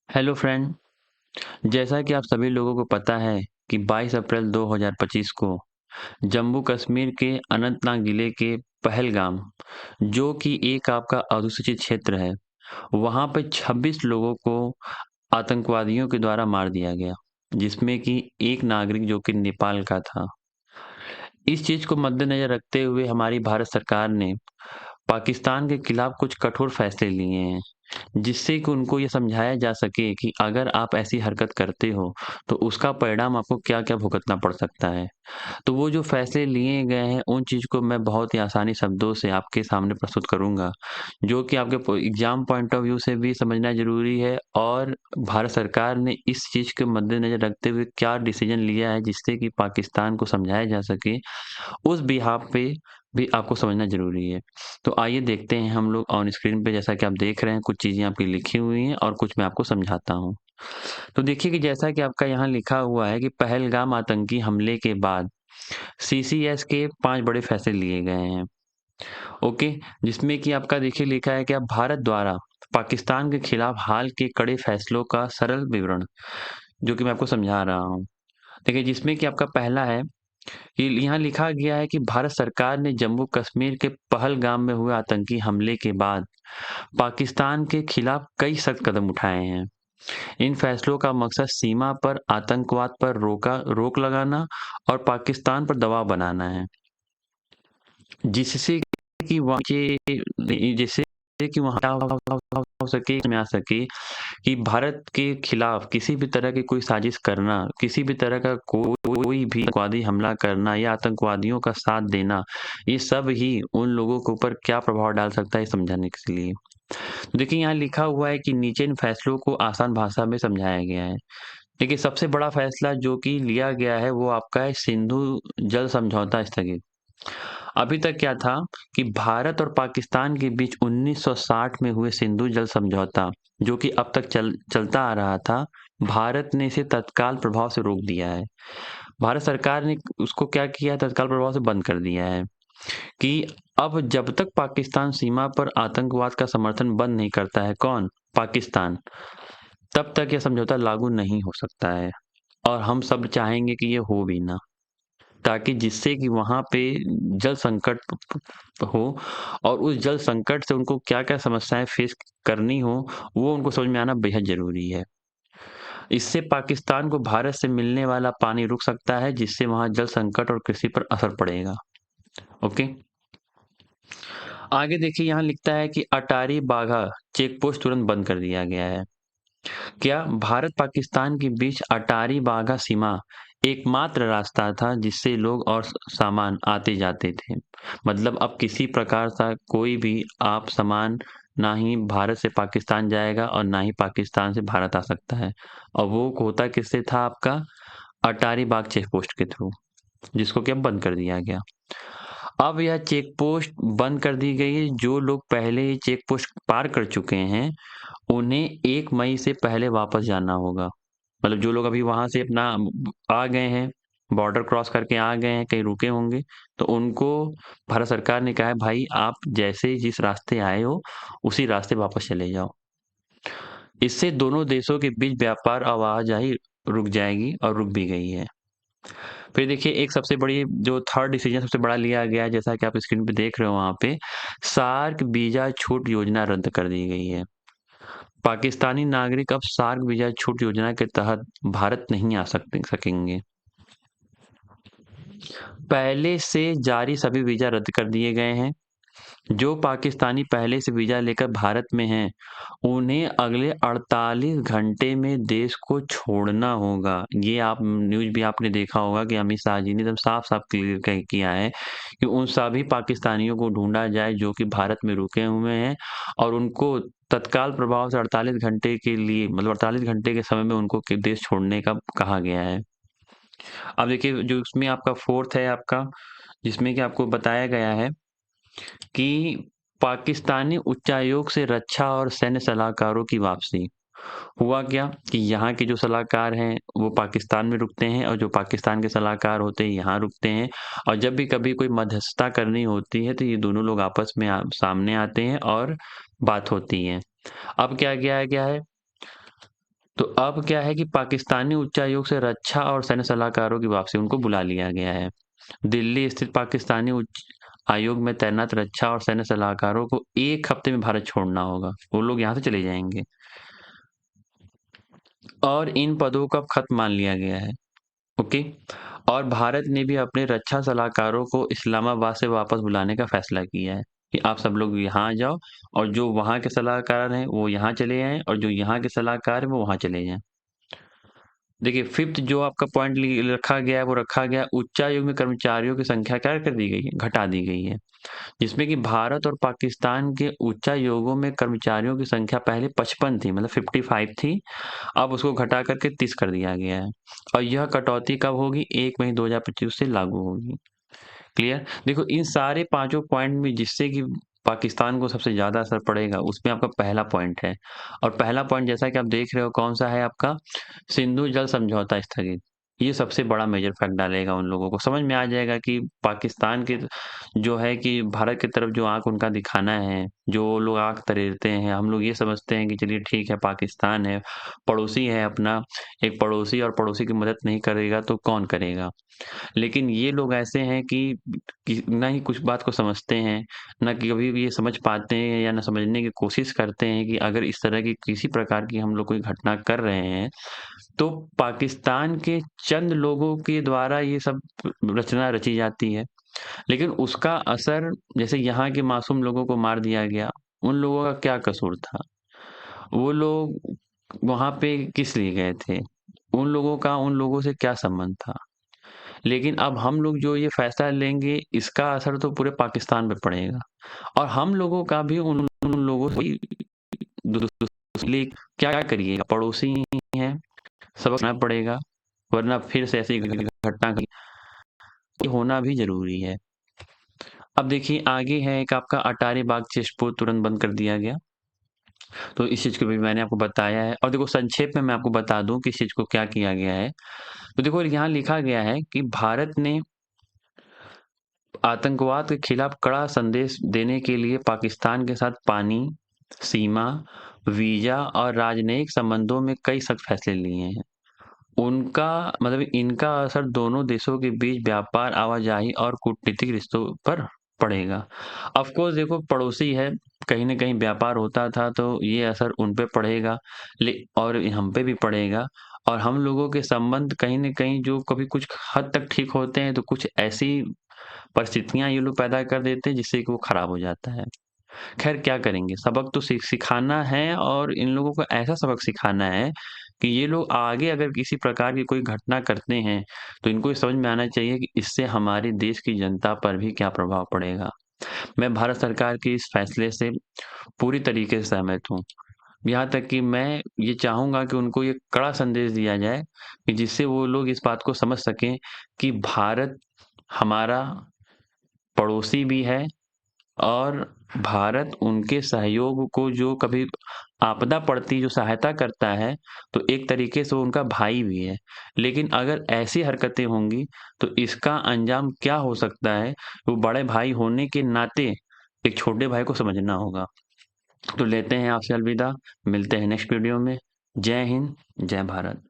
Hello friend. जैसा कि आप सभी लोगों को पता है कि 22 अप्रैल 2025 को जम्मू कश्मीर के अनंतनाग जिले के पहलगाम, जो कि एक आपका अधुसूचित क्षेत्र है, वहाँ पे 26 लोगों को आतंकवादियों के द्वारा मार दिया गया, जिसमें कि एक नागरिक जो कि नेपाल का था। इस चीज़ को मद्देनज़र रखते हुए हमारी भारत सरकार ने पाकिस्तान के खिलाफ कुछ कठोर फैसले लिए हैं, जिससे कि उनको ये समझाया जा सके कि अगर आप ऐसी हरकत करते हो, तो उसका परिणाम आपको क्या-क्या भुगतना पड़ सकता है। तो वो जो फैसले लिए गए हैं, उन चीज़ को मैं बहुत ही आसानी शब्दों से आपके सामने प्रस्तुत करूँगा, जो कि आपके एग्ज़ाम पॉइंट ऑफ व्यू से भी समझना ज़रूरी है और भारत सरकार ने इस चीज़ के मद्देनज़र रखते हुए क्या डिसीज़न लिया है, जिससे कि पाकिस्तान को समझाया जा सके, उस बिहाफ़ पे भी आपको समझना ज़रूरी है। तो आइए देखते हैं हम लोग ऑन स्क्रीन पे, जैसा कि आप देख रहे हैं, कुछ चीज़ें आपकी लिखी हुई हैं और कुछ मैं आपको समझाता हूँ। तो देखिए कि जैसा कि आपका यहाँ लिखा हुआ है कि पहलगाम आतंकी हमले के बाद सीसीएस के 5 बड़े फैसले लिए गए हैं। ओके, जिसमें कि आपका देखिए लिखा है कि अब भारत द्वारा पाकिस्तान के खिलाफ हाल के कड़े फैसलों का सरल विवरण, जो कि मैं आपको समझा रहा हूँ। देखिए, जिसमें कि आपका पहला है कि यहाँ लिखा गया है कि भारत सरकार ने जम्मू कश्मीर के पहलगाम में हुए आतंकी हमले के बाद पाकिस्तान के खिलाफ कई सख्त कदम उठाए हैं। इन फैसलों का मकसद सीमा पर आतंकवाद पर रोक लगाना और पाकिस्तान पर दबाव बनाना है, जिससे कि वहाँ के जिससे कि वहाँ हो सके में आ सके कि भारत के खिलाफ किसी भी तरह की कोई साजिश करना, किसी भी तरह का कोई भी आतंकवादी हमला करना या आतंकवादियों का साथ देना, ये सब ही उन लोगों के ऊपर क्या प्रभाव डाल सकता है, ये समझाने के लिए। तो देखिए यहाँ लिखा हुआ है कि नीचे इन फैसलों को आसान भाषा में समझाया गया है। देखिए सबसे बड़ा फैसला जो कि लिया गया है वो आपका है सिंधु जल समझौता स्थगित। अभी तक क्या था कि भारत और पाकिस्तान के बीच 1960 में हुए सिंधु जल समझौता, जो कि अब तक चलता आ रहा था, भारत ने इसे तत्काल प्रभाव से रोक दिया है। भारत सरकार ने उसको क्या किया है, तत्काल प्रभाव से बंद कर दिया है कि अब जब तक पाकिस्तान सीमा पर आतंकवाद का समर्थन बंद नहीं करता है, कौन? पाकिस्तान, तब तक यह समझौता लागू नहीं हो सकता है। और हम सब चाहेंगे कि ये हो भी ना, ताकि जिससे कि वहाँ पे जल संकट हो और उस जल संकट से उनको क्या-क्या समस्याएँ फेस करनी हो, वो उनको समझ में आना बेहद ज़रूरी है। इससे पाकिस्तान को भारत से मिलने वाला पानी रुक सकता है, जिससे वहाँ जल संकट और कृषि पर असर पड़ेगा। ओके? आगे देखिए यहाँ लिखता है कि अटारी बाघा चेक पोस्ट तुरंत बंद कर दिया गया है। क्या भारत पाकिस्तान के बीच अटारी बाघा सीमा एकमात्र रास्ता था जिससे लोग और सामान आते जाते थे। मतलब अब किसी प्रकार का कोई भी आप सामान ना ही भारत से पाकिस्तान जाएगा और ना ही पाकिस्तान से भारत आ सकता है। और वो होता किससे था आपका? अटारी बाग चेक पोस्ट के थ्रू, जिसको कि अब बंद कर दिया गया। अब यह चेक पोस्ट बंद कर दी गई है। जो लोग पहले ही चेक पोस्ट पार कर चुके हैं, उन्हें 1 मई से पहले वापस जाना होगा। मतलब जो लोग अभी वहाँ से अपना आ गए हैं, बॉर्डर क्रॉस करके आ गए हैं, कहीं रुके होंगे, तो उनको भारत सरकार ने कहा है भाई आप जैसे ही जिस रास्ते आए हो, उसी रास्ते वापस चले जाओ। इससे दोनों देशों के बीच व्यापार आवाजाही रुक जाएगी और रुक भी गई है। फिर देखिए एक सबसे बड़ी जो थर्ड डिसीजन सबसे बड़ा लिया गया है, जैसा कि आप स्क्रीन पे देख रहे हो वहाँ पे, सार्क वीज़ा छूट योजना रद्द कर दी गई है। पाकिस्तानी नागरिक अब सार्क वीज़ा छूट योजना के तहत भारत नहीं आ सकेंगे। पहले से जारी सभी वीज़ा रद्द कर दिए गए हैं। जो पाकिस्तानी पहले से वीज़ा लेकर भारत में हैं, उन्हें अगले 48 घंटे में देश को छोड़ना होगा। ये आप न्यूज़ भी आपने देखा होगा कि अमित शाह जी ने एकदम साफ-साफ क्लियर किया है कि उन सभी पाकिस्तानियों को ढूँढा जाए जो कि भारत में रुके हुए हैं और उनको तत्काल प्रभाव से 48 घंटे के लिए, मतलब 48 घंटे के समय में उनको देश छोड़ने का कहा गया है। अब देखिए जो इसमें आपका फोर्थ है आपका, जिसमें कि आपको बताया गया है कि पाकिस्तानी उच्चायोग से रक्षा और सैन्य सलाहकारों की वापसी। हुआ क्या कि यहाँ के जो सलाहकार हैं वो पाकिस्तान में रुकते हैं और जो पाकिस्तान के सलाहकार होते हैं यहाँ रुकते हैं। और जब भी कभी कोई मध्यस्थता करनी होती है तो ये दोनों लोग आपस में सामने आते हैं और बात होती है। अब क्या किया गया है तो अब क्या है कि पाकिस्तानी उच्चायोग से रक्षा और सैन्य सलाहकारों की वापसी उनको बुला लिया गया है। दिल्ली स्थित पाकिस्तानी उच्च आयोग में तैनात रक्षा और सैन्य सलाहकारों को 1 हफ्ते में भारत छोड़ना होगा। वो लोग यहाँ से चले जाएंगे और इन पदों को अब खत्म मान लिया गया है। ओके। और भारत ने भी अपने रक्षा सलाहकारों को इस्लामाबाद से वापस बुलाने का फैसला किया है कि आप सब लोग यहाँ आ जाओ और जो वहाँ के सलाहकार हैं वो यहाँ चले आएँ और जो यहाँ के सलाहकार हैं वो वहाँ चले जाएँ। देखिए, फिफ्थ जो आपका पॉइंट रखा गया है वो रखा गया, उच्चायोग में कर्मचारियों की संख्या क्या कर दी गई है, घटा दी गई है, जिसमें कि भारत और पाकिस्तान के उच्चायोगों में कर्मचारियों की संख्या पहले 55 थी, मतलब 55 थी, अब उसको घटा करके 30 कर दिया गया है। और यह कटौती कब होगी, 1 मई 2025 से लागू होगी। क्लियर। देखो, इन सारे पांचों पॉइंट में जिससे कि पाकिस्तान को सबसे ज्यादा असर पड़ेगा उसमें आपका पहला पॉइंट है। और पहला पॉइंट जैसा कि आप देख रहे हो कौन सा है आपका, सिंधु जल समझौता स्थगित। ये सबसे बड़ा मेजर फैक्ट डालेगा, उन लोगों को समझ में आ जाएगा कि पाकिस्तान के जो है कि भारत की तरफ जो आंख उनका दिखाना है, जो लोग आंख तरेरते हैं, हम लोग ये समझते हैं कि चलिए ठीक है, पाकिस्तान है, पड़ोसी है अपना, एक पड़ोसी और पड़ोसी की मदद नहीं करेगा तो कौन करेगा। लेकिन ये लोग ऐसे हैं कि ना ही कुछ बात को समझते हैं, ना कि कभी भी ये समझ पाते हैं या ना समझने की कोशिश करते हैं कि अगर इस तरह की किसी प्रकार की हम लोग कोई घटना कर रहे हैं, तो पाकिस्तान के चंद लोगों के द्वारा ये सब रचना रची जाती है। लेकिन उसका असर, जैसे यहाँ के मासूम लोगों को मार दिया गया, उन लोगों का क्या कसूर था? वो लोग वहाँ पे किस लिए गए थे? उन लोगों का उन लोगों से क्या संबंध था? लेकिन अब हम लोग जो ये फैसला लेंगे इसका असर तो पूरे पाकिस्तान पे पड़ेगा और हम लोगों का भी उन लोगों से दूसरी क्या करिएगा, पड़ोसी ही हैं, सबक सीखना पड़ेगा, वरना फिर से ऐसी घटना होना भी जरूरी है। अब देखिए आगे है एक आपका अटारी बाग चेस्ट पोस्ट तुरंत बंद कर दिया गया, तो इस चीज को भी मैंने आपको बताया है। और देखो संक्षेप में मैं आपको बता दूं कि इस चीज को क्या किया गया है। तो देखो यहाँ लिखा गया है कि भारत ने आतंकवाद के खिलाफ कड़ा संदेश देने के लिए पाकिस्तान के साथ पानी, सीमा, वीजा और राजनयिक संबंधों में कई सख्त फैसले लिए हैं। उनका मतलब इनका असर दोनों देशों के बीच व्यापार, आवाजाही और कूटनीतिक रिश्तों पर पड़ेगा। ऑफ कोर्स देखो पड़ोसी है, कहीं न कहीं व्यापार होता था तो ये असर उन पे पड़ेगा ले और हम पे भी पड़ेगा। और हम लोगों के संबंध कहीं न कहीं जो कभी कुछ हद तक ठीक होते हैं तो कुछ ऐसी परिस्थितियाँ ये लोग पैदा कर देते हैं जिससे कि वो खराब हो जाता है। ख़ैर क्या करेंगे, सबक तो सिखाना है और इन लोगों को ऐसा सबक सिखाना है कि ये लोग आगे अगर किसी प्रकार की कोई घटना करते हैं, तो इनको ये समझ में आना चाहिए कि इससे हमारे देश की जनता पर भी क्या प्रभाव पड़ेगा। मैं भारत सरकार के इस फैसले से पूरी तरीके से सहमत हूँ। यहाँ तक कि मैं ये चाहूँगा कि उनको ये कड़ा संदेश दिया जाए कि जिससे वो लोग इस बात को समझ सकें कि भारत हमारा पड़ोसी भी है और भारत उनके सहयोग को जो कभी आपदा पड़ती जो सहायता करता है, तो एक तरीके से वो उनका भाई भी है। लेकिन अगर ऐसी हरकतें होंगी, तो इसका अंजाम क्या हो सकता है, वो बड़े भाई होने के नाते एक छोटे भाई को समझना होगा। तो लेते हैं आपसे अलविदा, मिलते हैं नेक्स्ट वीडियो में। जय हिंद, जय भारत।